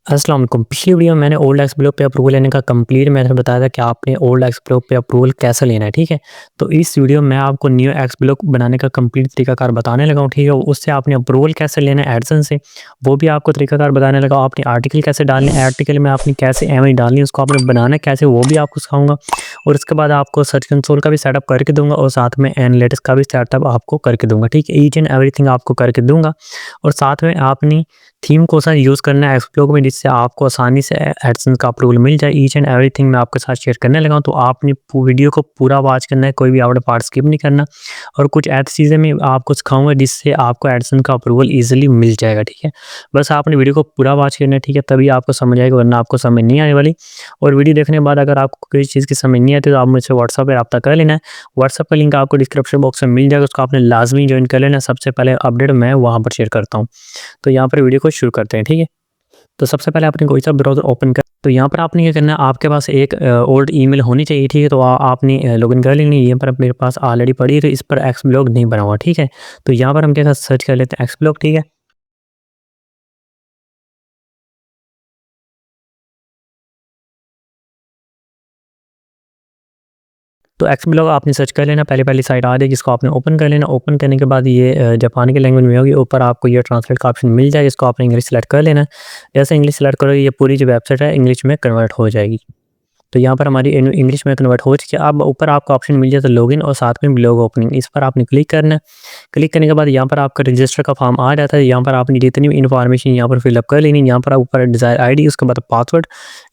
अस्सलाम वालेकुम। पिछली वीडियो में मैंने ओल्ड एक्सप्लोर पे अप्रूवल लेने का कंप्लीट मेथड बताया था कि आपने ओल्ड एक्सप्लोर पे अप्रूवल कैसे लेना है, ठीक है? तो इस वीडियो में मैं आपको न्यू एक्सप्लोर बनाने का कंप्लीट तरीकाकार बताने लगा हूँ, ठीक है? उससे आपने अप्रूवल कैसे लेना है एडसेंस से, वो भी आपको तरीकाकार बताने लगा हूँ। आपने आर्टिकल कैसे डालने हैं, आर्टिकल में आपने कैसे इमेज डालनी है, उसको आपने बनाना कैसे, वो भी आपको सिखाऊँगा। और उसके बाद आपको सर्च कंसोल का भी सेटअप करके दूँगा और साथ में एनालिटिक्स का भी सेटअप आपको करके दूँगा, ठीक है? ईच एंड एवरीथिंग आपको करके दूँगा और साथ में आपने थीम को सा यूज़ करना है एक्सप्लोर में, जिससे आपको आसानी से एडसेंस का अप्रूवल मिल जाए। ईच एंड एवरीथिंग मैं आपके साथ शेयर करने लगा हूँ, तो आपने वीडियो को पूरा वॉच करना है, कोई भी आपने पार्ट स्किप नहीं करना। और कुछ ऐसी चीज़ें मैं आपको सिखाऊंगा जिससे आपको एडसेंस का अप्रूवल ईजिली मिल जाएगा, ठीक है? बस आपने वीडियो को पूरा वॉच करना है, ठीक है? तभी आपको समझ आएगा, वरना आपको समझ नहीं आने वाली। और वीडियो देखने के बाद अगर आपको किसी चीज़ की समझ नहीं आती तो आप मुझसे व्हाट्सएप पर रब्ता कर लेना है। व्हाट्सएप का लिंक आपको डिस्क्रिप्शन बॉक्स में मिल जाएगा, उसको आपने लाजमी ज्वाइन कर लेना। सबसे पहले अपडेट मैं वहाँ पर शेयर करता हूँ। तो यहाँ पर वीडियो को शुरू करते हैं, ठीक है? तो सबसे पहले आपने कोई सा ब्राउज़र ओपन कर, तो यहाँ पर आपने क्या करना है, आपके पास एक ओल्ड ईमेल होनी चाहिए, ठीक है? तो आपने लॉगिन कर लेनी है। यहाँ पर मेरे पास ऑलरेडी पड़ी है, तो इस पर एक्सब्लॉग नहीं बना हुआ, ठीक है? तो यहाँ पर हम क्या सर्च कर लेते हैं एक्सब्लॉग, ठीक है? तो एक्सब्लॉग आपने सर्च कर लेना, पहली साइट आ जाएगी, जिसको आपने ओपन कर लेना। ओपन करने के बाद ये जापान की लैंग्वेज में होगी, ऊपर आपको ये ट्रांसलेट का ऑप्शन मिल जाएगा, इसको आपने इंग्लिश सेलेक्ट कर लेना है। जैसे इंग्लिश सेलेक्ट करोगे, ये पूरी जो वेबसाइट है इंग्लिश में कन्वर्ट हो जाएगी। तो यहाँ पर हमारी इंग्लिश में कन्वर्ट हो चुकी है। अब ऊपर आपको ऑप्शन मिल जाता है लॉगिन और साथ में ब्लॉग ओपनिंग, इस पर आपने क्लिक करना है। क्लिक करने के बाद यहाँ पर आपका रजिस्टर का फॉर्म आ जाता है। यहाँ पर आपने जितनी भी इन्फॉर्मेशन यहाँ पर फिलअप कर लेनी है। यहाँ पर ऊपर डिज़ायर आईडी, उसके बाद पासवर्ड।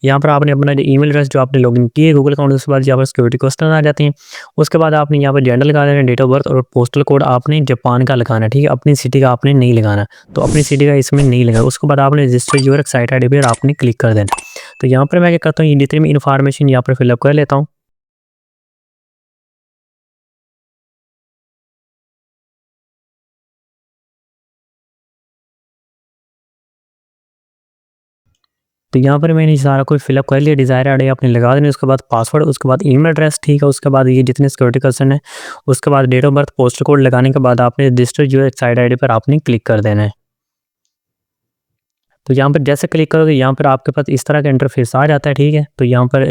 यहाँ पर आपने अपना जो ईमेल एड्रेस जो आपने लॉगिन किए गूगल अकाउंट, उसके बाद यहाँ पर सिक्योरिटी क्वेश्चन आ जाते हैं। उसके बाद आपने यहाँ पर जेंडर लगा देना है, डेट ऑफ बर्थ और पोस्टल कोड आपने जापान का लगाना है, ठीक है? अपनी सिटी का आपने नहीं लगाना। तो अपनी सिटी का इसमें नहीं लगा। उसके बाद आपने रजिस्टर यूर साइट आईडी पर आपने क्लिक कर देना। तो यहाँ पर मैं क्या करता हूँ, ये जितनी भी इन्फॉर्मेशन यहाँ पर फिलअप कर लेता हूँ। तो यहाँ पर मैंने सारा कुछ फिलअप कर लिया, डिज़ायर आईडी आपने लगा देनी, उसके बाद पासवर्ड, उसके बाद ईमेल एड्रेस, ठीक है? उसके बाद ये जितने सिक्योरिटी क्वेश्चन है, उसके बाद date of birth, postal code लगाने के बाद आपने रजिस्टर जो है साइट आईडी पर आपने क्लिक कर देना है। तो यहाँ पर जैसे क्लिक करोगे, यहाँ पर आपके पास इस तरह का इंटरफेस आ जाता है, ठीक है? तो यहाँ पर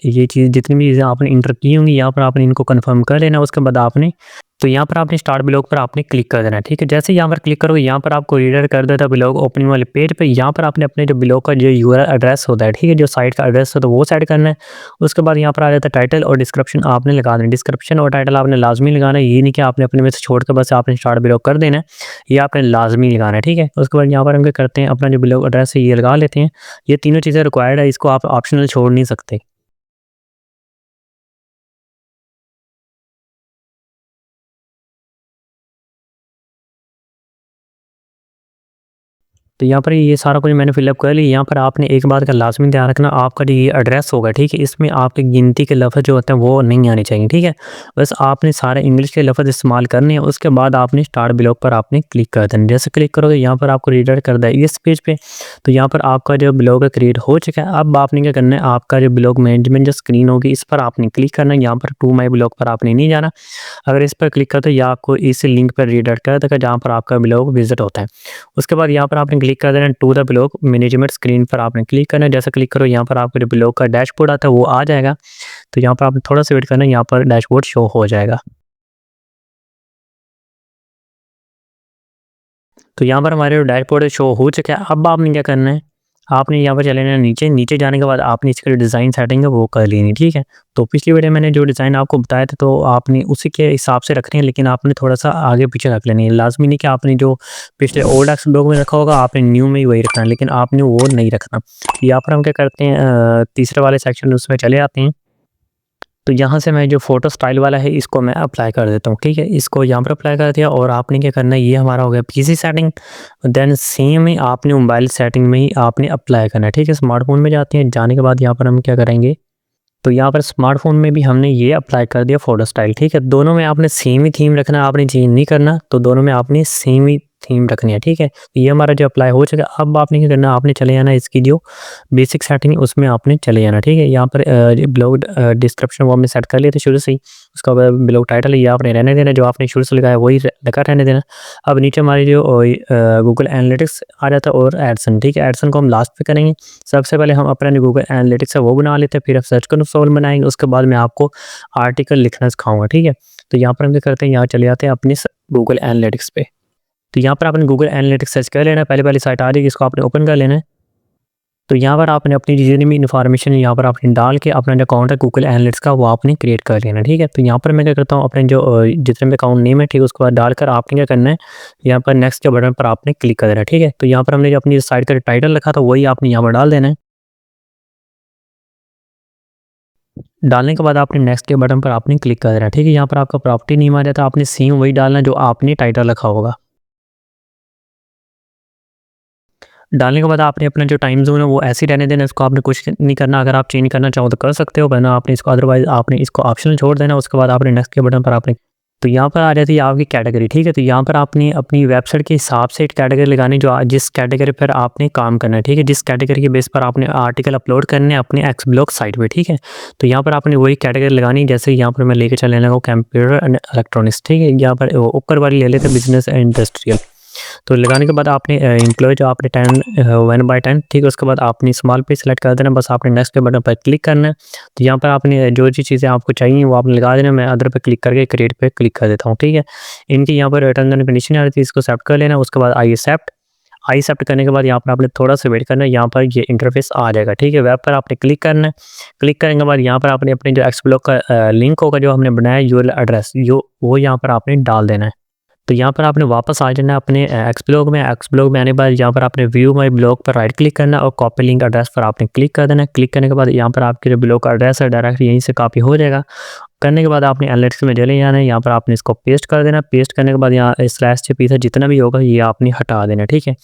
ये चीज़ जितनी भी चीज़ें आपने इंटर की होंगी, यहाँ पर आपने इनको कन्फर्म कर लेना। उसके बाद आपने तो यहाँ पर आपने स्टार्ट ब्लॉग पर आपने क्लिक कर देना है, ठीक है? जैसे यहाँ पर क्लिक करोगे, यहाँ पर आपको रीडायरेक्ट कर देता है ब्लॉग ओपनिंग वाले पेज पे। यहाँ पर आपने अपने जो ब्लॉग का जो यूआरएल एड्रेस होता है, ठीक है? जो साइट का एड्रेस होता है, वो सेट करना है। उसके बाद यहाँ पर आ जाता है टाइटल और डिस्क्रिप्शन आपने लगा देना है। डिस्क्रिप्शन और टाइटल आपने लाज़मी लगाना है, ये नहीं कि आपने अपने में से छोड़ के बस आपने स्टार्ट ब्लॉग कर देना है। ये आपने लाज़मी लगाना है, ठीक है? उसके बाद यहाँ पर हम क्या करते हैं, अपना जो ब्लॉग एड्रेस है ये लगा लेते हैं। ये तीनों चीज़ें रिक्वायर्ड है, इसको आप ऑप्शनल छोड़ नहीं सकते। तो यहाँ पर ये सारा कुछ मैंने फ़िलअप कर लिया। यहाँ पर आपने एक बात का लाज़मी ध्यान रखना, आपका जो ये एड्रेस होगा, ठीक है? इसमें आपकी गिनती के लफ़्ज़ जो होते हैं वो नहीं आने चाहिए, ठीक है? बस आपने सारे इंग्लिश के लफ़्ज़ इस्तेमाल करने हैं। उसके बाद आपने स्टार्ट ब्लॉक पर आपने क्लिक कर देना। जैसे क्लिक करोगे, यहाँ पर आपको रीडायरेक्ट कर देगा इस पेज पे। तो यहाँ पर आपका जो ब्लॉग है क्रिएट हो चुका है। अब आपने क्या करना है, आपका जो ब्लॉग मैनेजमेंट जो स्क्रीन होगी, इस पर आपने क्लिक करना है। यहाँ पर टू माई ब्लॉग पर आपने नहीं जाना। अगर इस पर क्लिक करते हो, या आपको इस लिंक पर रीडायरेक्ट कर देगा जहाँ पर आपका ब्लॉग विज़िट होता है। उसके बाद यहाँ पर आपने क्लिक कर देना to the blog management screen पर आपने क्लिक करना है। जैसे क्लिक करो, यहाँ पर आपको जो ब्लॉग का डैशबोर्ड आता है वो आ जाएगा। तो यहाँ पर आपने थोड़ा सा वेट करना है, यहाँ पर डैशबोर्ड शो हो जाएगा। तो यहाँ पर हमारे डैशबोर्ड शो हो चुका है। अब आपने क्या करना है, आपने यहाँ पर चले जाना नीचे। नीचे जाने के बाद आपने इसका जो डिज़ाइन सेटिंग है वो कर लेनी, ठीक है? तो पिछली वीडियो मैंने जो डिज़ाइन आपको बताया था, तो आपने उसी के हिसाब से रखनी है, लेकिन आपने थोड़ा-सा आगे-पीछे रख लेनी है। लाज़मी नहीं कि आपने जो पिछले ओल्ड एक्स ब्लॉग में रखा होगा, आपने न्यू में ही वही रखना है, लेकिन आपने वो नहीं रखना। यहाँ पर हम क्या करते हैं, तीसरे वाले सेक्शन उसमें चले आते हैं। तो यहाँ से मैं जो फ़ोटो स्टाइल वाला है इसको मैं अप्लाई कर देता हूँ, ठीक है? इसको यहाँ पर अप्लाई कर दिया और आपने क्या करना है, ये हमारा हो गया पीसी सेटिंग। देन सेम ही आपने मोबाइल सेटिंग में ही आपने अप्लाई करना है, ठीक है? स्मार्टफ़ोन में जाते हैं, जाने के बाद यहाँ पर हम क्या करेंगे, तो यहाँ पर स्मार्टफ़ोन में भी हमने ये अप्लाई कर दिया फ़ोटो स्टाइल, ठीक है? दोनों में आपने सेम ही थीम रखना है, आपने चेंज नहीं करना। तो दोनों में आपने सेम ही थीम रखनी है, ठीक है। तो ये हमारा जो अप्लाई हो चुका है। अब आपने क्या करना है, आपने चले जाना इसकी जो बेसिक सेटिंग उसमें आपने चले जाना, ठीक है। यहाँ पर ब्लॉग डिस्क्रिप्शन वो हमने सेट कर लिया था शुरू से ही। उसका ब्लॉग टाइटल ये आपने रहने देना, जो आपने शुरू से लगाया वही लगा रहने देना। अब नीचे हमारी जो गूगल एनालिटिक्स आ जाता है और एडसन, ठीक है। एडसन को हम लास्ट पे करेंगे। सबसे पहले हम अपना जो गूगल एनालिटिक्स है वो बना लेते हैं, फिर आप सर्च कंसोल बनाएंगे। उसके बाद मैं आपको आर्टिकल लिखना सिखाऊंगा, ठीक है। तो यहाँ पर हम क्या करते हैं, यहाँ चले जाते हैं अपने गूगल एनालिटिक्स पे। तो यहाँ पर आपने गूगल एनालिटिक्स सर्च कर लेना है, पहले साइट आ जाएगी, इसको आपने ओपन कर लेना है। तो यहाँ पर आपने अपनी जितनी भी इन्फॉर्मेशन यहाँ पर आपने डाल के अपना जो अकाउंट है गूगल एनालिटिक्स का वो आपने क्रिएट कर लेना, ठीक है। तो यहाँ पर मैं क्या करता हूँ, अपने जो जितने भी अकाउंट नेम है, ठीक है, उसके बाद डालकर आपने क्या करना है, यहाँ पर नेक्स्ट के बटन पर आपने क्लिक कर देना है, ठीक है। तो यहाँ पर हमने जो अपनी साइट का टाइटल रखा था वही आपने यहाँ पर डाल देना है। डालने के बाद आपने नेक्स्ट के बटन पर आपने क्लिक कर देना है, ठीक है। यहाँ पर आपका प्रॉपर्टी नेम आ जाता है, आपने सेम वही डालना है जो आपने टाइटल रखा होगा। डालने के बाद आपने अपना जो टाइम ज़ोन है वो ऐसे ही रहने देना, इसको आपने कुछ नहीं करना। अगर आप चेंज करना चाहो तो कर सकते हो, वरना आपने इसको अदरवाइज़ आपने इसको ऑप्शनल छोड़ देना। उसके बाद आपने नेक्स्ट के बटन पर आपने, तो यहाँ पर आ जाती है आपकी कैटेगरी, ठीक है। तो यहाँ पर आपने अपनी वेबसाइट के हिसाब से एक कैटेगरी लगानी, जो जिस कैटेगरी पर आपने काम करना है, ठीक है। जिस कैटेगरी के बेस पर आपने आर्टिकल अपलोड करने हैं अपने एक्स ब्लॉग साइट पे, ठीक है। तो यहाँ पर आपने वही कैटेगरी लगानी, जैसे यहाँ पर मैं लेके चलने लगा हूँ कंप्यूटर एंड इलेक्ट्रॉनिक्स, ठीक है। यहाँ पर ऊपर वाली ले लेते हैं बिजनेस एंड इंडस्ट्रियल। तो लगाने के बाद आपने एम्प्लॉय जो आपने 1/10, ठीक है। उसके बाद आपने स्मॉल पे सेलेक्ट कर देना, बस आपने नेक्स्ट के बटन पर क्लिक करना है। तो यहाँ पर आपने जो जी चीज़ें आपको चाहिए वो आपने लगा देना। मैं अदर पे क्लिक करके क्रिएट पे क्लिक कर देता हूँ, ठीक है। इनकी यहाँ पर टर्म्स एंड कंडीशन आ रही थी, इसको एक्सेप्ट कर लेना। उसके बाद आई एक्सेप्ट करने के बाद यहाँ पर आपने थोड़ा सा वेट करना है, यहाँ पर ये इंटरफेस आ जाएगा, ठीक है। वेब पर आपने क्लिक करना है। क्लिक करने के बाद यहाँ पर आपने अपने जो एक्स ब्लॉग का लिंक होगा जो हमने बनाया, यूआरएल एड्रेस जो वो यहाँ पर आपने डाल देना है। तो यहाँ पर आपने वापस आ जाना अपने एक्स ब्लॉग में आने के बाद यहाँ पर आपने व्यू माई ब्लॉग पर राइट क्लिक करना और कॉपी लिंक एड्रेस पर आपने क्लिक कर देना। क्लिक करने के बाद यहाँ पर आपके जो ब्लॉग का एड्रेस है डायरेक्ट यहीं से कॉपी हो जाएगा। करने के बाद आपने एनालिटिक्स में चले जाना है, यहाँ पर आपने इसको पेस्ट कर देना। पेस्ट करने के बाद यहाँ स्लैश से पीछे जितना भी होगा ये आपने हटा देना, ठीक है।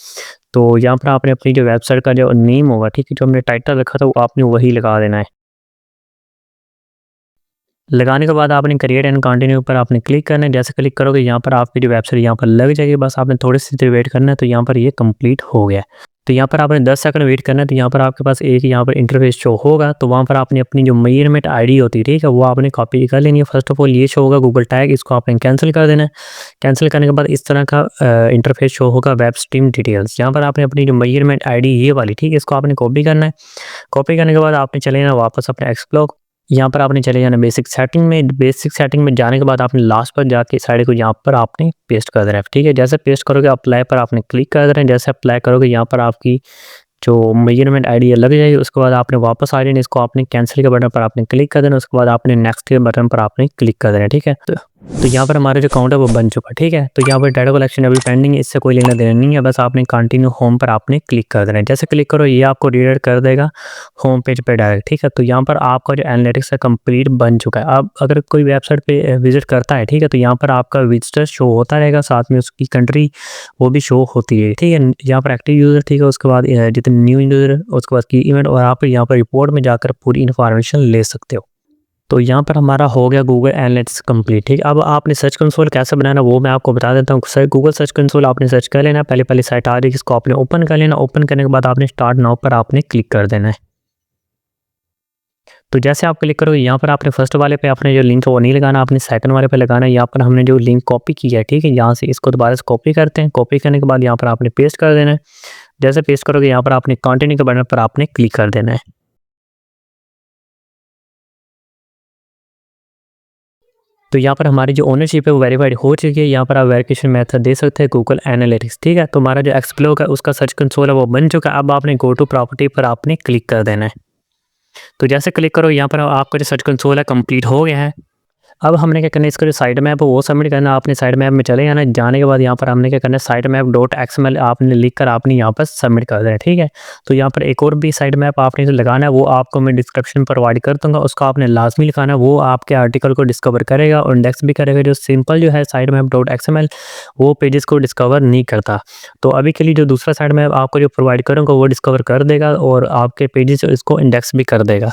तो यहाँ पर आपने अपनी जो वेबसाइट का जो नेम होगा, ठीक है, जो हमने टाइटल रखा था वो आपने वही लगा देना है। लगाने के बाद आपने क्रिएट एंड कंटिन्यू पर आपने क्लिक करना है। जैसे क्लिक करोगे यहाँ पर आपकी जो वेबसाइट यहाँ पर लग जाएगी, बस आपने थोड़ी सी देर वेट करना है। तो यहाँ पर ये कंप्लीट हो गया। तो यहाँ पर आपने 10 सेकंड वेट करना है। तो यहाँ पर आपके पास एक यहाँ पर इंटरफेस शो होगा, तो वहाँ पर आपने अपनी जो मेजरमेंट आईडी होती है, ठीक है, वो आपने कॉपी कर लेनी है। फर्स्ट ऑफ ऑल ये शो होगा गूगल टैग, इसको आपने कैंसिल कर देना है। कैंसिल करने के बाद इस तरह का इंटरफेस शो होगा वेब स्ट्रीम डिटेल्स। यहाँ पर आपने अपनी जो मेजरमेंट आईडी ये वाली, ठीक है, इसको आपने कॉपी करना है। कॉपी करने के बाद आपने चले जाना वापस अपने एक्स ब्लॉग। यहाँ पर आपने चले जाना बेसिक सेटिंग में। बेसिक सेटिंग में जाने के बाद आपने लास्ट पर जाके साइड को यहाँ पर आपने पेस्ट कर देना है, ठीक है। जैसे पेस्ट करोगे अप्लाई पर आपने क्लिक कर देना है। जैसे अप्लाई करोगे यहाँ पर आपकी जो मेजरमेंट आईडी लग जाएगी। उसके बाद आपने वापस आ जाना, इसको आपने कैंसिल के बटन पर आपने क्लिक कर देना। उसके बाद आपने नेक्स्ट के बटन पर आपने क्लिक कर देना, ठीक है। तो यहाँ पर हमारा जो अकाउंट है वो बन चुका है, ठीक है। तो यहाँ पर डाटा कलेक्शन अभी पेंडिंग है, इससे कोई लेना देना नहीं है। बस आपने कंटिन्यू होम पर आपने क्लिक कर देना है। जैसे क्लिक करो ये आपको रीडायरेक्ट कर देगा होम पेज पे डायरेक्ट, ठीक है। तो यहाँ पर आपका जो एनालिटिक्स है कंप्लीट बन चुका है। अब अगर कोई वेबसाइट पे विजिट करता है, ठीक है, तो यहाँ पर आपका विजिटर शो होता रहेगा, साथ में उसकी कंट्री वो भी शो होती है, ठीक है। यहाँ पर एक्टिव यूज़र, ठीक है, उसके बाद जितने न्यू यूज़र, उसके बाद की इवेंट, और आप यहाँ पर रिपोर्ट में जाकर पूरी इन्फॉर्मेशन ले सकते हो। तो यहाँ पर हमारा हो गया गूगल एनालिटिक्स कंप्लीट, ठीक है। अब आपने सर्च कंसोल कैसे बनाना वो मैं आपको बता देता हूँ। सर गूगल सर्च कंसोल आपने सर्च कर लेना, पहले साइट आ रही है, इसको आपने ओपन कर लेना। ओपन करने के बाद आपने स्टार्ट नाउ पर आपने क्लिक कर देना है। तो जैसे आप क्लिक करोगे यहाँ पर आपने फर्स्ट वाले पे आपने जो लिंक है वो नहीं लगाना, आपने सेकंड वाले पे लगाना है। यहाँ पर हमने जो लिंक कॉपी किया है, ठीक है, यहाँ से इसको दोबारा से कॉपी करते हैं। कॉपी करने के बाद यहाँ पर आपने पेस्ट कर देना है। जैसे पेस्ट करोगे यहाँ पर आपने कंटिन्यू के बटन पर आपने क्लिक कर देना है। तो यहाँ पर हमारी जो ओनरशिप है वो वेरीफाइड हो चुकी है। यहाँ पर आप वेरिफिकेशन मेथड दे सकते हैं गूगल एनालिटिक्स, ठीक है। तो हमारा जो एक्स ब्लॉग है उसका सर्च कंसोल है वो बन चुका है। अब आपने गो टू प्रॉपर्टी पर आपने क्लिक कर देना है। तो जैसे क्लिक करो यहाँ पर आपका जो सर्च कंसोल है कंप्लीट हो गया है। अब हमने क्या करना है, इसका जो साइट मैप है वो सबमिट करना। आपने साइट मैप में चले जाना, जाने के बाद यहाँ पर हमने क्या करना है, साइट मैप .xml आपने लिखकर आपने यहाँ पर सबमिट कर देना है, ठीक है। तो यहाँ पर एक और भी साइट मैप आपने जो लगाना है वो आपको मैं डिस्क्रिप्शन प्रोवाइड कर दूँगा, उसका आपने लाजमी लिखाना है। वो आपके आर्टिकल को डिस्कवर करेगा और इंडेक्स भी करेगा। जो सिंपल जो है साइट मैप .xml वो पेजेस को डिस्कवर नहीं करता। तो अभी के लिए जो दूसरा साइट मैप आपको जो प्रोवाइड करूँगा वो डिस्कवर कर देगा और आपके पेजेस इसको इंडेक्स भी कर देगा।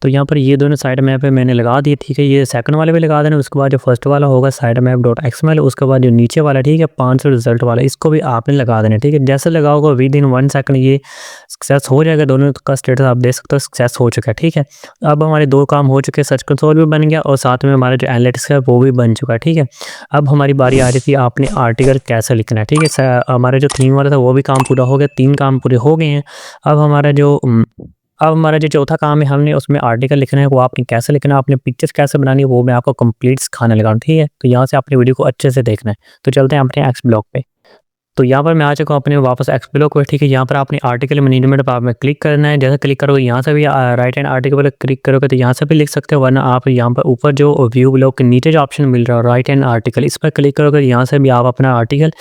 तो यहाँ पर ये दोनों साइड मैप है मैंने लगा दिए, ठीक है। ये सेकंड वाले भी लगा देना, उसके बाद जो फर्स्ट वाला होगा साइड मैप डॉट एक्सएमएल, उसके बाद जो नीचे वाला, ठीक है, 500 रिजल्ट वाला, इसको भी आपने लगा देना, ठीक है। जैसे लगाओगे विद इन 1 सेकंड ये सक्सेस हो जाएगा। दोनों का स्टेटस आप देख सकते हो सक्सेस हो चुका है, ठीक है। अब हमारे 2 काम हो चुके हैं, सर्च कंसोल भी बन गया और साथ में हमारा जो एनालिटिक्स है वो भी बन चुका है, ठीक है। अब हमारी बारी आ रही थी आपने आर्टिकल कैसे लिखना है, ठीक है। हमारा जो थीम वाला था वो भी काम पूरा हो गया, 3 काम पूरे हो गए हैं। अब हमारा जो चौथा काम है, हमने उसमें आर्टिकल लिखना है, वो आपने कैसे लिखना है, आपने पिक्चर्स कैसे बनानी है, वो मैं आपको कंप्लीट सिखाने लगा हूँ, ठीक है। तो यहाँ से आपने वीडियो को अच्छे से देखना है। तो चलते हैं अपने एक्स ब्लॉग पे। तो यहाँ पर मैं आ चुका हूँ अपने वापस एक्स ब्लॉग पे, ठीक है। यहाँ पर आपने आर्टिकल मैनेजमेंट पर आपने क्लिक करना है। जैसे क्लिक करोगे यहाँ से भी राइट हैंड आर्टिकल पर क्लिक करोगे तो यहाँ से भी लिख सकते हो, वरना आप यहाँ पर ऊपर जो व्यू ब्लॉग के नीचे जो ऑप्शन मिल रहा है राइट हैंड आर्टिकल, इस पर क्लिक करोगे यहाँ से भी आप अपना आर्टिकल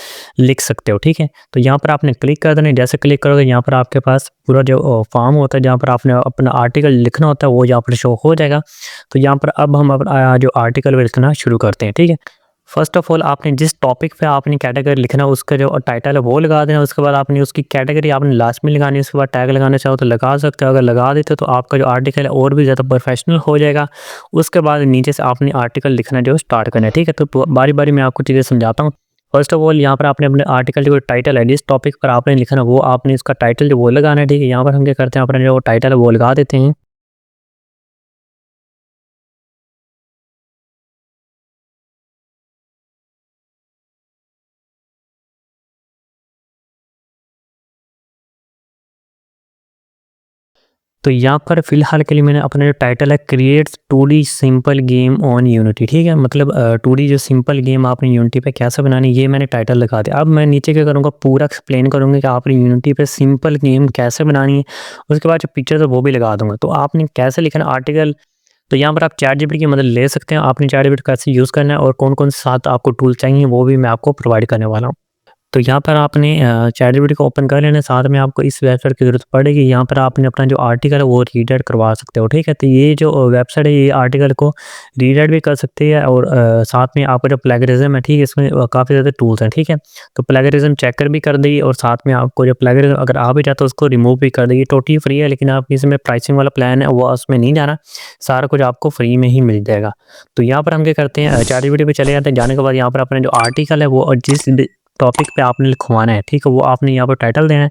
लिख सकते हो, ठीक है। तो यहाँ पर आपने क्लिक कर देना है। जैसे क्लिक करोगे यहाँ पर आपके पास पूरा जो फॉर्म होता है जहाँ पर आपने अपना आर्टिकल लिखना होता है वो यहाँ पर शो हो जाएगा। तो यहाँ पर अब हम जो आर्टिकल लिखना शुरू करते हैं, ठीक है। फर्स्ट ऑफ ऑल आपने जिस टॉपिक पे आपने कैटेगरी लिखना है उसका जो टाइटल है वो लगा देना। उसके बाद आपने उसकी कैटेगरी आपने लास्ट में लगानी है। उसके बाद टैग लगाना चाहो तो लगा सकते हो। अगर लगा देते हो तो आपका जो आर्टिकल है और भी ज़्यादा प्रोफेशनल हो जाएगा। उसके बाद नीचे से आपने आर्टिकल लिखना जो स्टार्ट करना है, ठीक है। तो बारी बारी मैं आपको चीज़ें समझाता हूँ। फर्स्ट ऑफ ऑल यहाँ पर आपने अपने आर्टिकल जो टाइटल है जिस टॉपिक पर आपने लिखना वो आपने इसका टाइटल जो वो लगाना है, ठीक है। यहाँ पर हम क्या करते हैं अपना जो टाइटल है वो लगा देते हैं। तो यहाँ पर फ़िलहाल के लिए मैंने अपना जो टाइटल है creates 2D simple game on unity, ठीक है। मतलब 2D जो सिंपल गेम आपने यूनिटी पे कैसे बनानी ये मैंने टाइटल लगा दिया। अब मैं नीचे क्या करूँगा पूरा एक्सप्लेन करूँगा कि आपने यूनिटी पे सिंपल गेम कैसे बनानी है। उसके बाद जो पिक्चर है वो भी लगा दूँगा। तो आपने कैसे लिखना आर्टिकल, तो यहाँ पर आप चैटजीपीटी की मदद ले सकते हैं। आपने चैटजीपीटी कैसे यूज़ करना है और कौन-कौन से साथ आपको टूल चाहिए वो भी मैं आपको प्रोवाइड करने वाला हूँ। तो यहाँ पर आपने चैटजीपीटी को ओपन कर लेना है। साथ में आपको इस वेबसाइट की ज़रूरत पड़ेगी। यहाँ पर आपने अपना जो आर्टिकल है वो रीडाइट करवा सकते हो, ठीक है। तो ये जो वेबसाइट है ये आर्टिकल को रीडाइट भी कर सकती है और साथ में आपका जो प्लेगरिज्म है, ठीक है, इसमें काफ़ी ज़्यादा टूल्स हैं, ठीक है। तो प्लेगरिज्म चेकर भी कर देगी और साथ में आपको जो प्लेगरिज्म अगर आ भी जाता है उसको रिमूव भी कर देगी। टोटली फ्री है, लेकिन आप इसमें प्राइसिंग वाला प्लान है वो उसमें नहीं जाना, सारा कुछ आपको फ्री में ही मिल जाएगा। तो यहाँ पर हम क्या करते हैं चैटजीपीटी पे चले जाते हैं। जाने के बाद यहाँ पर अपना जो आर्टिकल है वो और जिस टॉपिक पे आपने लिखवाना है, ठीक है, वो आपने यहाँ पर टाइटल देना है।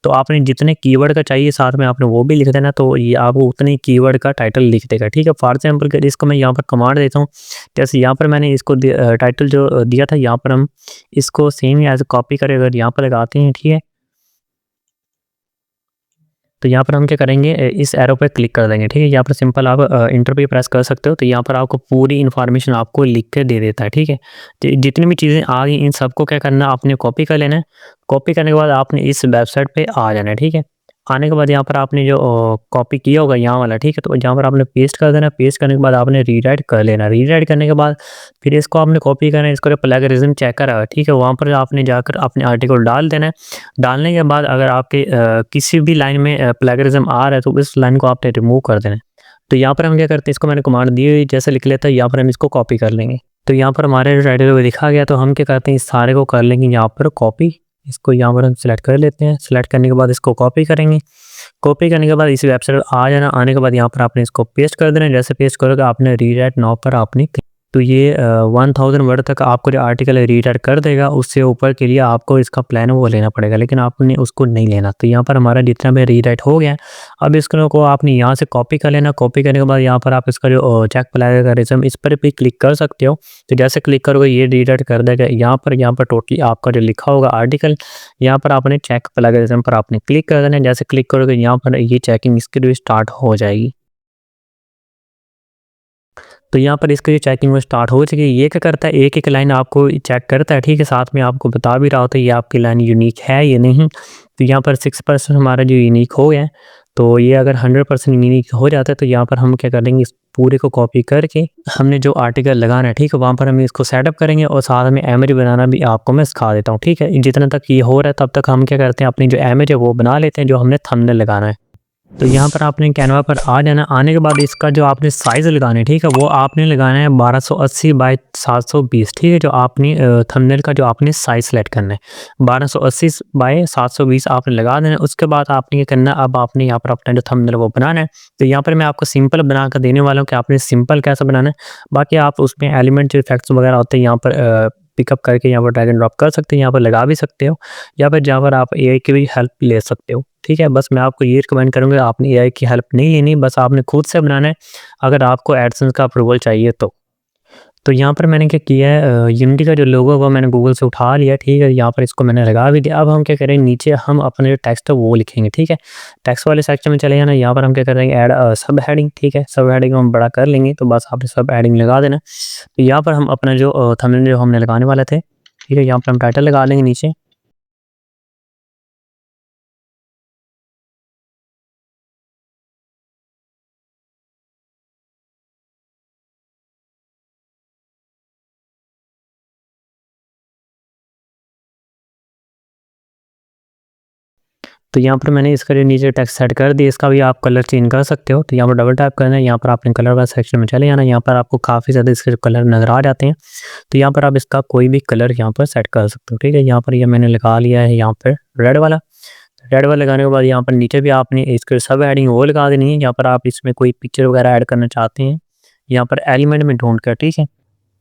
तो आपने जितने कीवर्ड का चाहिए साथ में आपने वो भी लिख देना, तो ये आपको उतने कीवर्ड का टाइटल लिख देगा, ठीक है। फॉर एग्जाम्पल कि इसको मैं यहाँ पर कमांड देता हूँ। जैसे यहाँ पर मैंने इसको टाइटल जो दिया था यहाँ पर हम इसको सेम एज कॉपी करके अगर यहाँ पर लगाते हैं, ठीक है। तो यहाँ पर हम क्या करेंगे इस एरो पे क्लिक कर देंगे, ठीक है। यहाँ पर सिंपल आप इंटर पे प्रेस कर सकते हो। तो यहाँ पर आपको पूरी इन्फॉर्मेशन आपको लिख के दे देता है, ठीक है। तो जितनी भी चीज़ें आ गई इन सबको क्या करना है आपने कॉपी कर लेना है। कॉपी करने के बाद आपने इस वेबसाइट पे आ जाना है, ठीक है। आने के बाद यहाँ पर आपने जो कॉपी किया होगा यहाँ वाला, ठीक है, तो यहाँ पर आपने पेस्ट कर देना। पेस्ट करने के बाद आपने रीराइट कर लेना। रीराइट करने के बाद फिर इसको आपने कॉपी करना है। इसको जो प्लेगरिज्म चेकर है, ठीक है, वहाँ पर आपने जाकर अपने आर्टिकल डाल देना है। डालने के बाद अगर आपके किसी भी लाइन में प्लेगरिज्म आ रहा है तो इस लाइन को आपने रिमूव कर देना है। तो यहाँ पर हम क्या करते हैं इसको मैंने कमांड दी हुई जैसे लिख लेता है, यहाँ पर हम इसको कॉपी कर लेंगे। तो यहाँ पर हमारे जो टाइटल वो दिखा गया, तो हम क्या करते हैं इस सारे को कर लेंगे यहाँ पर कॉपी। इसको यहाँ पर हम सिलेक्ट कर लेते हैं। सिलेक्ट करने के बाद इसको कॉपी करेंगे। कॉपी करने के बाद इसी वेबसाइट पर आ जाना। आने के बाद यहाँ पर आपने इसको पेस्ट कर देना। जैसे पेस्ट करोगे आपने रीराइट नाउ पर आपने, तो ये 1000 वर्ड तक आपको जो आर्टिकल है रीडाइट कर देगा। उससे ऊपर के लिए आपको इसका प्लान वो लेना पड़ेगा, लेकिन आपने उसको नहीं लेना। तो यहाँ पर हमारा जितना भी रीडाइट हो गया, अब इसको को आपने यहाँ से कॉपी कर लेना। कॉपी करने के बाद यहाँ पर आप इसका जो चेक प्लेगरिज्म इस पर भी क्लिक कर सकते हो। तो जैसे क्लिक करोगे ये रीडाइट कर देगा। यहाँ पर टोटली आपका जो लिखा होगा आर्टिकल, यहाँ पर आपने चेक प्लेगरिज्म पर आपने क्लिक कर देना। जैसे क्लिक करोगे यहाँ पर ये चेकिंग इसके लिए स्टार्ट हो जाएगी। तो यहाँ पर इसकी जो चेकिंग वो स्टार्ट हो चुकी है। ये क्या करता है एक-एक लाइन आपको चेक करता है, ठीक है, साथ में आपको बता भी रहा होता है ये आपकी लाइन यूनिक है या नहीं। तो यहाँ पर 6% हमारा जो यूनिक हो गया है। तो ये अगर 100% यूनिक हो जाता है तो यहाँ पर हम क्या करेंगे इस पूरे को कॉपी करके हमने जो आर्टिकल लगाना है, ठीक है, वहाँ पर हम इसको सेटअप करेंगे और साथ में इमेज बनाना भी आपको मैं सिखा देता हूँ, ठीक है। जितना तक ये हो रहा है तब तक हम क्या करते हैं अपनी जो इमेज है वो बना लेते हैं जो हमने थंबनेल लगाना है। तो यहाँ पर आपने कैनवा पर आ जाना। आने के बाद इसका जो आपने साइज़ लगाना है, ठीक है, वो आपने लगाना है 1280 बाय 720, ठीक है। जो आपने थंबनेल का जो आपने साइज़ सेलेक्ट करना है 1280 बाय 720 आपने लगा देना है। उसके बाद आपने ये करना है, अब आपने यहाँ पर अपना जो थंबनेल वो बनाना है। तो यहाँ पर मैं आपको सिंपल बना कर देने वाला हूँ कि आपने सिंपल कैसे बनाना है। बाकी आप उसमें एलिमेंट जो इफेक्ट्स वगैरह होते हैं यहाँ पर पिकअप करके यहाँ पर ड्रैग एंड ड्रॉप कर सकते हैं, यहाँ पर लगा भी सकते हो, या फिर जहाँ पर आप एआई की भी हेल्प ले सकते हो, ठीक है। बस मैं आपको ये रिकमेंड करूँगा, आपने एआई की हेल्प नहीं लेनी, बस आपने खुद से बनाना है, अगर आपको एडसेंस का अप्रूवल चाहिए तो। तो यहाँ पर मैंने क्या किया है, यूनिटी का जो लोगो है वो मैंने गूगल से उठा लिया, ठीक है। यहाँ पर इसको मैंने लगा भी दिया। अब हम क्या करेंगे, नीचे हम अपना जो टेक्स्ट है वो लिखेंगे, ठीक है। टेक्स्ट वाले सेक्शन में चले जाना। यहाँ पर हम क्या करेंगे, ऐड सब हेडिंग, ठीक है। सब हेडिंग हम बड़ा कर लेंगे, तो बस आपने सब हेडिंग लगा देना। तो यहाँ पर हम अपना जो थंबनेल जो हमने लगाने वाले थे, ठीक है, यहाँ पर हम टाइटल लगा लेंगे नीचे। तो यहाँ पर मैंने इसका जो नीचे टेक्स्ट सेट कर दिया, इसका भी आप कलर चेंज कर सकते हो। तो यहाँ पर डबल टैप करना है, यहाँ पर आपने कलर वाला सेक्शन में चले जाना। यहाँ पर आपको काफ़ी ज़्यादा इसके कलर नज़र आ जाते हैं, तो यहाँ पर आप इसका कोई भी कलर यहाँ पर सेट कर सकते हो, ठीक है। यहाँ पर ये मैंने लगा लिया है, यहाँ पर रेड वाला। रेड वाला लगाने के बाद यहाँ पर नीचे भी आपने इसके सब हेडिंग वो लगा देनी है। यहाँ पर आप इसमें कोई पिक्चर वगैरह ऐड करना चाहते हैं, यहाँ पर एलिमेंट में ढूंढ कर, ठीक है,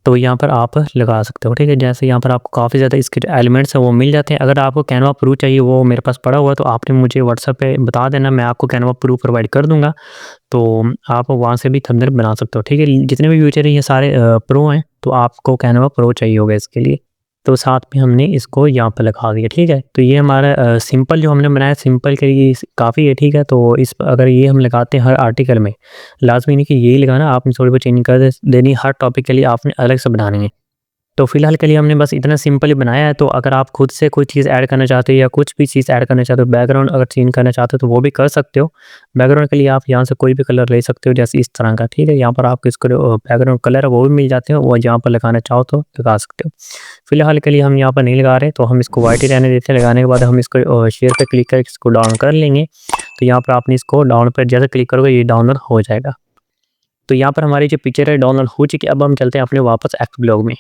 तो यहाँ पर आप लगा सकते हो, ठीक है। जैसे यहाँ पर आपको काफ़ी ज़्यादा इसके एलिमेंट्स हैं वो मिल जाते हैं। अगर आपको कैनवा प्रो चाहिए, वो मेरे पास पड़ा हुआ है, तो आपने मुझे व्हाट्सएप पे बता देना, मैं आपको कैनवा प्रो प्रोवाइड कर दूँगा। तो आप वहाँ से भी थंबनेल बना सकते हो, ठीक है। जितने भी यूज़र हैं ये सारे प्रो हैं, तो आपको कैनवा प्रो चाहिए होगा इसके लिए। तो साथ में हमने इसको यहाँ पे लगा दिया, ठीक है। तो ये हमारा सिंपल जो हमने बनाया, सिंपल के लिए काफ़ी है, ठीक है। तो इस अगर ये हम लगाते हैं हर आर्टिकल में, लाज़मी नहीं कि यही लगाना, आपने थोड़ी बहुत चेंजिंग कर देनी, हर टॉपिक के लिए आपने अलग से बनानी है। तो फिलहाल के लिए हमने बस इतना सिंपल ही बनाया है। तो अगर आप खुद से कोई चीज़ ऐड करना चाहते हो या कुछ भी चीज़ ऐड करना चाहते हो, बैकग्राउंड अगर चेंज करना चाहते हो तो वो भी कर सकते हो। बैकग्राउंड के लिए आप यहाँ से कोई भी कलर ले सकते हो, जैसे इस तरह का, ठीक है। यहाँ पर आपको इसको जो बैकग्राउंड कलर है वो भी मिल जाते हैं, वो यहाँ पर लगाना चाहो तो लगा सकते हो। फिलहाल के लिए हम यहाँ पर नहीं लगा रहे, तो हम इसको वाइट ही रहने देते हैं। लगाने के बाद हम इसको शेयर पे क्लिक करके इसको डाउन कर लेंगे। तो यहाँ पर आपने इसको डाउन पर जैसे क्लिक करोगे ये डाउनलोड हो जाएगा। तो यहाँ पर हमारी जो पिक्चर है डाउनलोड हो चुकी है। अब हम चलते हैं अपने वापस एक्स ब्लॉग में।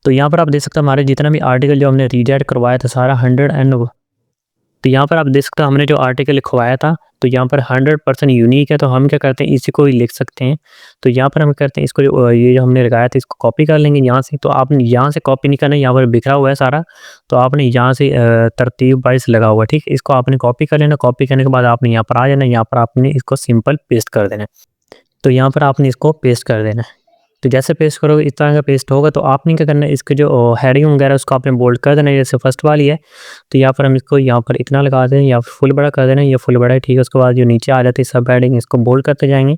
तो यहाँ पर आप देख सकते हो हमारे जितना भी आर्टिकल जो हमने रीडाइट करवाया था सारा 100 एंड, तो यहाँ पर आप देख सकते हो हमने जो आर्टिकल लिखवाया था, तो यहाँ पर 100% यूनिक है। तो हम क्या करते हैं, इसी को ही लिख सकते हैं। तो यहाँ पर हम करते हैं इसको ये जो हमने लगाया था इसको कॉपी कर लेंगे यहाँ से। तो आपने यहाँ से कॉपी नहीं करना, यहाँ पर बिखरा हुआ है सारा, तो आपने यहाँ से तरतीब वाइज लगा हुआ है, ठीक है। इसको आपने कॉपी कर लेना। कॉपी करने के बाद आपने यहाँ पर आ जाना, यहाँ पर आपने इसको सिंपल पेस्ट कर देना। तो यहाँ पर आपने इसको पेस्ट कर देना है। तो जैसे पेस्ट करोगे इस तरह का पेस्ट होगा, तो आपने क्या करना है, इसके जो हेडिंग वगैरह उसको आपने बोल्ड कर देना है। जैसे फर्स्ट वाली है, तो यहाँ पर हम इसको यहाँ पर इतना लगा दें या फुल बड़ा कर देना, ये फुल बड़ा है, ठीक है। उसके बाद जो नीचे आ जाती है सब हेडिंग, इसको बोल्ड करते जाएंगे,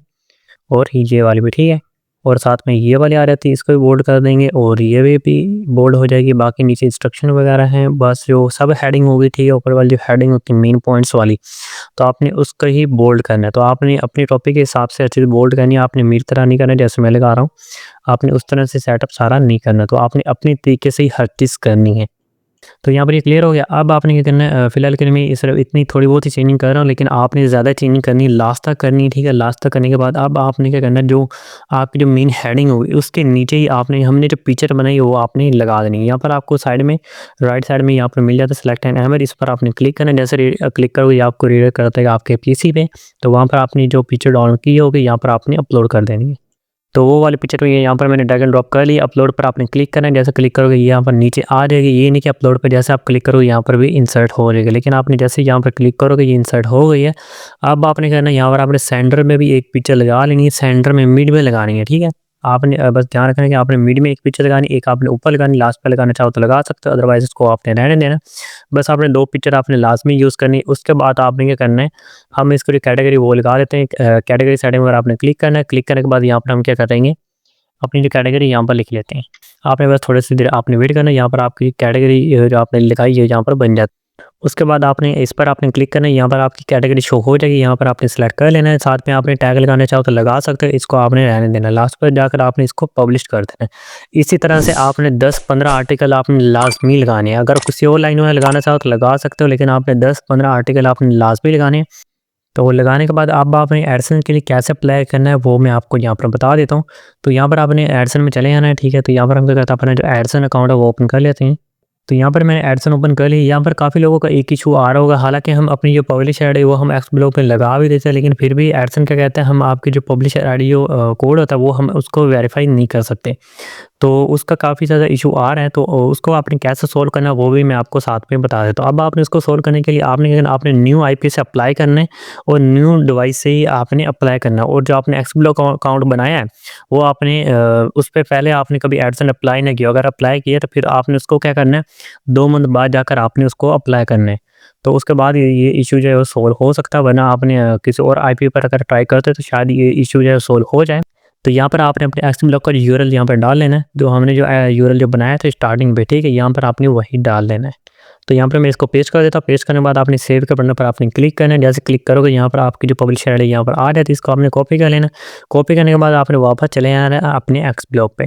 और ये वाली भी, ठीक है। और साथ में ये वाली आ जाती है, इसको भी बोल्ड कर देंगे, और ये भी बोल्ड हो जाएगी। बाकी नीचे इंस्ट्रक्शन वगैरह हैं, बस जो सब हेडिंग होगी, ठीक है। ऊपर वाली जो हेडिंग होती है मेन पॉइंट्स वाली, तो आपने उसको ही बोल्ड करना है। तो आपने अपने टॉपिक के हिसाब से अच्छे से बोल्ड करनी है, आपने मेरी तरह नहीं करना है जैसे मैं लगा रहा हूँ, आपने उस तरह से सेटअप सारा नहीं करना। तो आपने अपने तरीके से ही हर चीज़ करनी है। तो यहाँ पर ये क्लियर हो गया। अब आपने क्या करना है, फिलहाल के लिए मैं सिर्फ इतनी थोड़ी बहुत ही चेंजिंग कर रहा हूँ, लेकिन आपने ज़्यादा चेंजिंग करनी है, लास्ट तक करनी है, ठीक है। लास्ट तक करने के बाद अब आपने क्या करना है, जो आपकी जो मेन हेडिंग होगी उसके नीचे ही आपने हमने जो पिक्चर बनाई है वो आपने लगा देनी है। यहाँ पर आपको साइड में राइट साइड में यहाँ पर मिल जाता है सेलेक्ट एन इमेज, इस पर आपने क्लिक करना है। जैसे क्लिक करोगे आपको रीडर करता है आपके पीसी पे, तो वहाँ पर आपने जो पिक्चर डाउनलोड की होगी यहाँ पर आपने अपलोड कर देनी है। तो वो वाली पिक्चर में यहाँ पर मैंने ड्रैग एंड ड्रॉप कर लिया। अपलोड पर आपने क्लिक करना है, जैसे क्लिक करोगे यहाँ पर नीचे आ जाएगी। ये नहीं कि अपलोड पर जैसे आप क्लिक करोगे यहाँ पर भी इंसर्ट हो जाएगा, लेकिन आपने जैसे यहाँ पर क्लिक करोगे ये इंसर्ट हो गई है। अब आपने करना है, यहाँ पर आपने सेंटर में भी एक पिक्चर लगा लेनी है, सेंटर में मिड में लगानी है, ठीक है। आपने बस ध्यान रखना है कि आपने मिड में एक पिक्चर लगानी, एक आपने ऊपर लगानी, लास्ट पे लगाना चाहो तो लगा सकते हो, अदरवाइज इसको आपने रहने देना। बस आपने 2 पिक्चर आपने लाजमी यूज़ करनी है। उसके बाद आपने क्या करना है, हम इसको जो कैटेगरी वो लगा देते हैं। कैटेगरी सेटिंग पर आपने क्लिक करना है। क्लिक करने के बाद यहाँ पर हम क्या करेंगे, अपनी जो कैटेगरी यहाँ पर लिख लेते हैं। आपने बस थोड़ी सी देर आपने वेट करना है, यहाँ पर आपकी कैटेगरी जो आपने लिखाई है यहाँ पर बन जाती है। उसके बाद आपने इस पर आपने क्लिक करना है, यहाँ पर आपकी कैटेगरी शो हो जाएगी। यहाँ पर आपने सेलेक्ट कर लेना है, साथ में आपने टैग लगाना चाहो तो लगा सकते हो, इसको आपने रहने देना। लास्ट पर जाकर आपने इसको पब्लिश कर देना है। इसी तरह से आपने 10-15 आर्टिकल आपने लाजमी लगाने हैं। अगर किसी और लाइन में लगाना चाहो तो लगा सकते हो, लेकिन आपने 10-15 आर्टिकल आपने लाजमी लगाने हैं। तो वो लगाने के बाद अब आपने एडसेंस के लिए कैसे अप्लाई करना है वो मैं आपको यहाँ पर बता देता हूँ। तो यहाँ पर आपने एडसेंस में चले जाना है, ठीक है। तो यहाँ पर हम क्या करते हैं, अपना जो एडसेंस अकाउंट है वो ओपन कर लेते हैं। तो यहाँ पर मैंने एडसेंस ओपन कर ली। यहाँ पर काफ़ी लोगों का एक इशू आ रहा होगा, हालाँकि हम अपनी जो पब्लिश आईडी वो हम एक्स ब्लॉक पे लगा भी देते हैं, लेकिन फिर भी एडसेंस क्या कहते हैं, हम आपकी जो पब्लिश आईडी जो कोड होता है वो हम उसको वेरीफाई नहीं कर सकते। तो उसका काफ़ी ज़्यादा इशू आ रहा है, तो उसको आपने कैसे सोल्व करना है वो भी मैं आपको साथ में बता देता हूँ। अब आपने उसको सोल्व करने के लिए आपने क्या करना, आपने न्यू आईपी से अप्लाई करना है और न्यू डिवाइस से ही आपने अप्लाई करना है। और जो आपने एक्स ब्लॉक अकाउंट बनाया है वो आपने उस पे पहले आपने कभी एडसेंस अप्लाई नहीं किया। अगर अप्लाई किया तो फिर आपने उसको क्या करना है, 2 मंथ बाद जाकर आपने उसको अप्लाई करना है। तो उसके बाद ये इशू जो है वो सोल्व हो सकता है, वरना आपने किसी और आईपी पर अगर ट्राई करते तो शायद ये इशू जो है सोल्व हो जाए। तो यहाँ पर आपने अपने एक्स ब्लॉक का यूआरएल यहाँ पर डाल लेना है, जो हमने जो यूआरएल जो बनाया था स्टार्टिंग पे, ठीक है। यहाँ पर आपने वही डाल लेना है। तो यहाँ पर मैं इसको पेस्ट कर देता हूँ। पेस्ट करने के बाद आपने सेव के बटन पर आपने क्लिक करना है। जैसे क्लिक करोगे यहाँ पर आपकी जो पब्लिशर आईडी यहाँ पर आ जाती है, इसको आपने कॉपी कर लेना। कॉपी करने के बाद आपने वापस चले जाना है अपने एक्स ब्लॉक पे।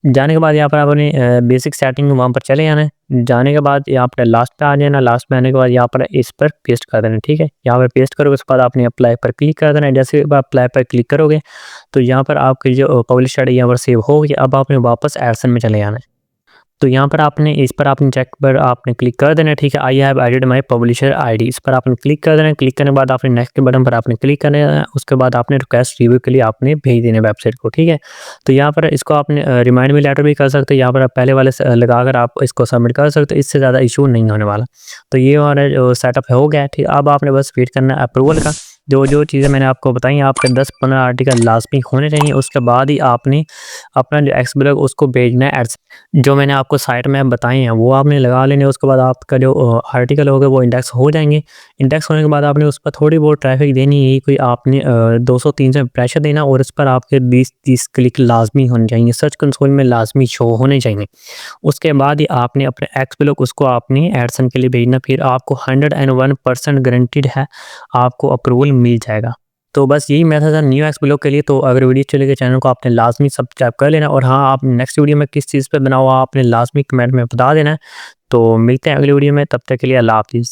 जाने के बाद यहाँ पर आपने बेसिक सेटिंग वहाँ पर चले जाना है। जाने के बाद यहाँ पर लास्ट पे आ जाना। लास्ट में आने के बाद यहाँ पर इस पर पेस्ट कर देना, ठीक है। यहाँ पर पेस्ट करोगे उसके बाद आपने अप्लाई पर क्लिक कर देना है। जैसे आप अप्लाई पर क्लिक करोगे तो यहाँ पर आपकी जो पब्लिश आईडी यहाँ पर सेव होगी। अब आपने वापस एडसेंस में चले जाना है। तो यहाँ पर आपने इस पर आपने चेक पर आपने क्लिक कर देना है, ठीक है। I have added my publisher ID, इस पर आपने क्लिक कर देना है। क्लिक करने के बाद आपने नेक्स्ट के बटन पर आपने क्लिक करना है। उसके बाद आपने रिक्वेस्ट रिव्यू के लिए आपने भेज देना है वेबसाइट को, ठीक है। तो यहाँ पर इसको आपने रिमाइंड मी लेटर भी कर सकते हैं। यहाँ पर आप पहले वाले से लगाकर आप इसको सबमिट कर सकते हो, इससे ज़्यादा इशू नहीं होने वाला। तो ये हमारा जो सेटअप हो गया है, ठीक। अब आपने बस वेट करना है अप्रूवल का। जो चीज़ें मैंने आपको बताई, आपके 10-15 आर्टिकल लाजमी होने चाहिए। उसके बाद ही आपने अपना जो एक्स ब्लॉक उसको भेजना है एड्स। जो मैंने आपको साइट में बताए हैं वो आपने लगा लेने। उसके बाद आपका जो आर्टिकल होगा वो इंडेक्स हो जाएंगे। इंडेक्स होने के बाद आपने उस पर थोड़ी बहुत ट्रैफिक देनी है, कोई आपने 200-300 प्रेशर देना, और इस पर आपके 20-30 क्लिक लाजमी होने चाहिए, सर्च कंसोल में लाजमी शो होने चाहिए। उसके बाद ही आपने अपने एक्स ब्लॉक उसको आपने एडसेंस के लिए भेजना, फिर आपको 101% गारंटीड है आपको अप्रूवल मिल जाएगा। तो बस यही मेथड है न्यू एक्स ब्लॉक के लिए। तो अगर वीडियो चले गए चैनल को आपने लाजमी सब्सक्राइब कर लेना। और हाँ, आप नेक्स्ट वीडियो में किस चीज़ पे बनाओ आपने लाजमी कमेंट में बता देना है। तो मिलते हैं अगली वीडियो में, तब तक के लिए अल्लाह हाफिज़।